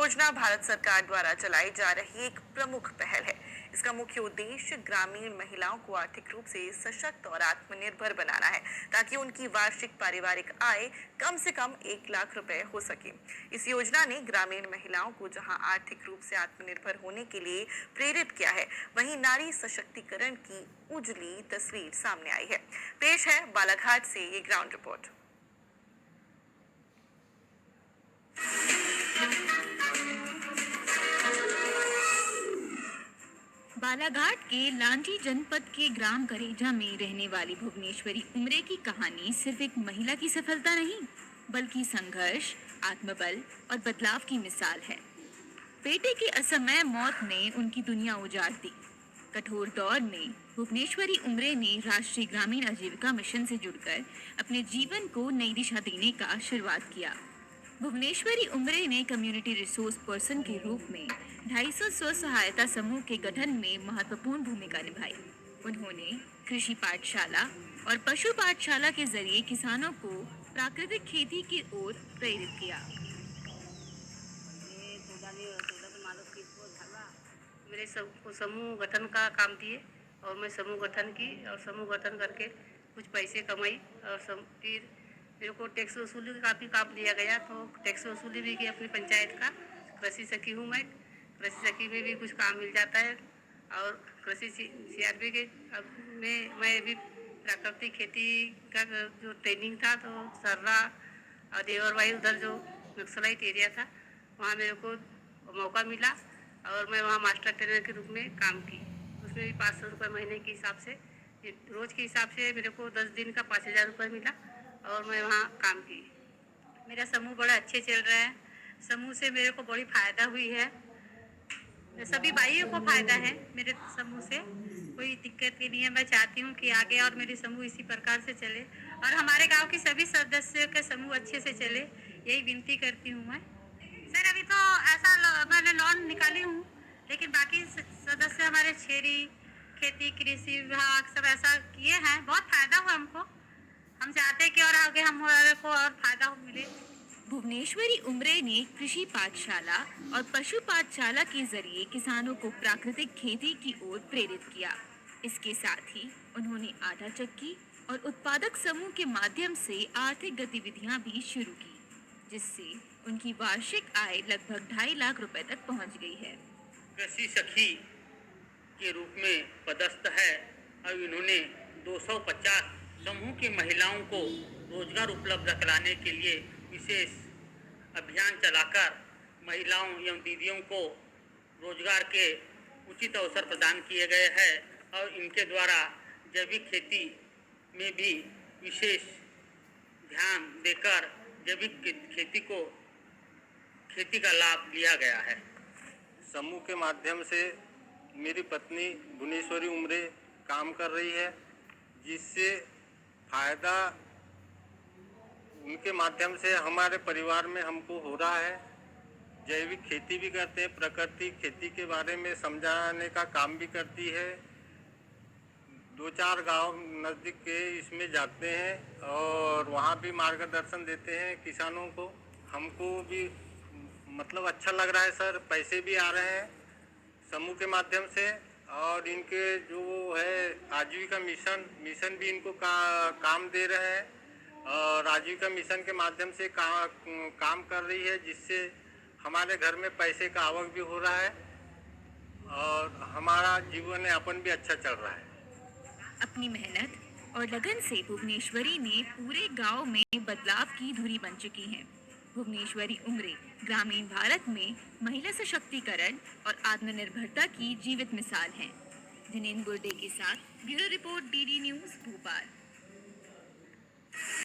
योजना भारत सरकार द्वारा चलाई जा रही एक प्रमुख पहल है। इसका मुख्य उद्देश्य ग्रामीण महिलाओं को आर्थिक रूप से सशक्त और आत्मनिर्भर बनाना है, ताकि उनकी वार्षिक पारिवारिक आय कम से कम 1 लाख रुपए हो सके। इस योजना ने ग्रामीण महिलाओं को जहां आर्थिक रूप से आत्मनिर्भर होने के लिए प्रेरित किया है, वहीं नारी सशक्तिकरण की उजली तस्वीर सामने आई है। पेश है बालाघाट से ये ग्राउंड रिपोर्ट। बालाघाट के लांजी जनपद के ग्राम करेजा में रहने वाली भुवनेश्वरी उमरे की कहानी सिर्फ एक महिला की सफलता नहीं, बल्कि संघर्ष, आत्मबल और बदलाव की मिसाल है। बेटे की असमय मौत ने उनकी दुनिया उजाड़ दी। कठोर दौर में भुवनेश्वरी उमरे ने राष्ट्रीय ग्रामीण आजीविका मिशन से जुड़कर अपने जीवन को नई दिशा देने का शुरुआत किया। भुवनेश्वरी उमरे ने कम्युनिटी रिसोर्स पर्सन के रूप में 250 स्व सहायता समूह के गठन में महत्वपूर्ण भूमिका निभाई। उन्होंने कृषि पाठशाला और पशु पाठशाला के जरिए किसानों को प्राकृतिक खेती की ओर प्रेरित किया। मेरे सबको समूह गठन का काम दिए और मैं समूह गठन की और समूह गठन करके कुछ पैसे कमाई और फिर मेरे को टैक्स वसूली का भी काम दिया गया, तो टैक्स वसूली भी की अपनी पंचायत का। कृषि सखी हूँ मैं, कृषि सखी में भी कुछ काम मिल जाता है और कृषि CRB के में मैं भी प्राकृतिक खेती का जो ट्रेनिंग था, तो सर्रा और देवरबाई उधर जो नक्सलाइट एरिया था, वहाँ मेरे को मौका मिला और मैं वहाँ मास्टर ट्रेनर के रूप में काम की। उसमें भी 500 रुपये महीने के हिसाब से, रोज़ के हिसाब से मेरे को 10 दिन का 5000 रुपये मिला और मैं वहाँ काम की। मेरा समूह बड़ा अच्छे चल रहा है। समूह से मेरे को बड़ी फ़ायदा हुई है, सभी भाइयों को फ़ायदा है मेरे समूह से, कोई दिक्कत ही नहीं है। मैं चाहती हूँ कि आगे और मेरे समूह इसी प्रकार से चले और हमारे गांव के सभी सदस्यों के समूह अच्छे से चले, यही विनती करती हूँ मैं। सर अभी तो ऐसा मैंने लोन निकाली हूँ, लेकिन बाकी सदस्य हमारे छेरी, खेती, कृषि विभाग सब ऐसा किए हैं, बहुत फ़ायदा हुआ हमको। हम चाहते हैं कि और आगे हमारे को और फायदा मिले। भुवनेश्वरी उमरे ने कृषि पाठशाला और पशु पाठशाला के जरिए किसानों को प्राकृतिक खेती की ओर प्रेरित किया। इसके साथ ही उन्होंने आटा चक्की और उत्पादक समूह के माध्यम से आर्थिक गतिविधियां भी शुरू की, जिससे उनकी वार्षिक आय लगभग 2.5 लाख रुपए तक पहुंच गई है। कृषि सखी के रूप में पदस्थ है और इन्होंने 250 समूह की महिलाओं को रोजगार उपलब्ध कराने के लिए विशेष अभियान चलाकर महिलाओं एवं दीदियों को रोजगार के उचित अवसर प्रदान किए गए हैं और इनके द्वारा जैविक खेती में भी विशेष ध्यान देकर जैविक खेती का लाभ लिया गया है। समूह के माध्यम से मेरी पत्नी भुवनेश्वरी उमरे काम कर रही है, जिससे फायदा उनके माध्यम से हमारे परिवार में हमको हो रहा है। जैविक खेती भी करते हैं, प्राकृतिक खेती के बारे में समझाने का काम भी करती है। 2-4 गांव नज़दीक के इसमें जाते हैं और वहाँ भी मार्गदर्शन देते हैं किसानों को। हमको भी मतलब अच्छा लग रहा है सर, पैसे भी आ रहे हैं समूह के माध्यम से और इनके जो है आजीविका मिशन भी इनको काम दे रहे हैं और आजीविका मिशन के माध्यम से काम कर रही है, जिससे हमारे घर में पैसे का आवक भी हो रहा है और हमारा जीवन यापन भी अच्छा चल रहा है। अपनी मेहनत और लगन से भुवनेश्वरी ने पूरे गांव में बदलाव की धुरी बन चुकी हैं। भुवनेश्वरी उमरे ग्रामीण भारत में महिला सशक्तिकरण और आत्मनिर्भरता की जीवित मिसाल हैं। जिनेन गुर्डे के साथ bureau report DD news Bhopal.